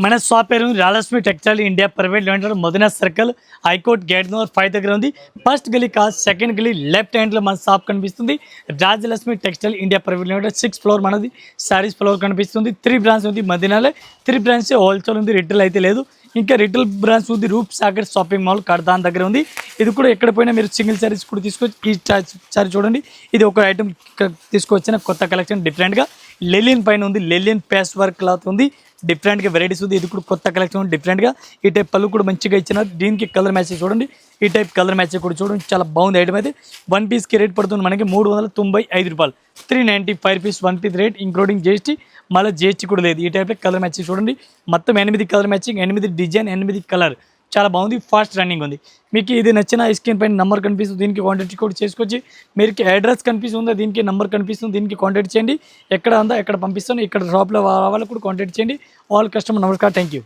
మన షాప్ పేరు Rajalakshmi textile India private limited Madina circle high court gate number 5 దగ్గర ఉంది. ఫస్ట్ గలీ కాస్ట్ సెకండ్ గలీ లెఫ్ట్ హ్యాండ్లో మన షాప్ కనిపిస్తుంది. Rajalakshmi textile India private limited 6th floor మనది సారీస్ ఫ్లోర్ కనిపిస్తుంది. 3 బ్రాంచ్ ఉంది మదీనాలో. 3 బ్రాంచ్ హోల్సేల్ ఉంది, రిటైల్ అయితే లేదు. ఇంకా రిటైల్ బ్రాంచ్ ఉంది రూప్ సాగర్ షాపింగ్ మాల్ కడదాన్ దగ్గర ఉంది. ఇది కూడా ఎక్కడ పోయినా మీరు సింగిల్ సారీస్ కూడా తీసుకోవచ్చు. ఈ సారీ చూడండి, ఇది ఒక ఐటమ్ తీసుకొచ్చిన కొత్త కలెక్షన్ డిఫరెంట్గా లెలిన్ పైన ఉంది. లెలిన్ పేస్ట్ వర్క్ క్లాత్ ఉంది, డిఫరెంట్గా వెరైటీస్ ఉంది. ఇది కూడా కొత్త కలెక్షన్ డిఫరెంట్గా. ఈ టైప్ పళ్ళు కూడా మంచిగా ఇచ్చినారు. దీనికి కలర్ మ్యాచ్ చూడండి, ఈ టైప్ కలర్ మ్యాచ్ కూడా చూడండి, చాలా బాగుంది ఐటమ్ అయితే. 1 పీస్కి రేట్ పడుతుంది మనకి 395 రూపాయలు. 395 rupees 1 piece rate including GST. మళ్ళీ జిఎస్టీ కూడా లేదు. ఈ టైప్లో కలర్ మ్యాచింగ్ చూడండి, మొత్తం 8 కలర్ మ్యాచింగ్, 8 డిజైన్, 8 కలర్, చాలా బాగుంది. ఫాస్ట్ రన్నింగ్ ఉంది. మీకు ఇది నచ్చిన స్క్రీన్ పైన నెంబర్ కనిపిస్తుంది, దీనికి కాంటాక్ట్ కూడా చేసుకోవచ్చు. మీరు అడ్రస్ కనిపిస్తుందా, దీనికి నెంబర్ కనిపిస్తుంది, దీనికి కాంటాక్ట్ చేయండి. ఎక్కడ ఉందా ఎక్కడ పంపిస్తాను, ఇక్కడ షాప్లో వాళ్ళకు కూడా కాంటాక్ట్ చేయండి. ఆల్ కస్టమర్ నమస్కారం, థ్యాంక్ యూ.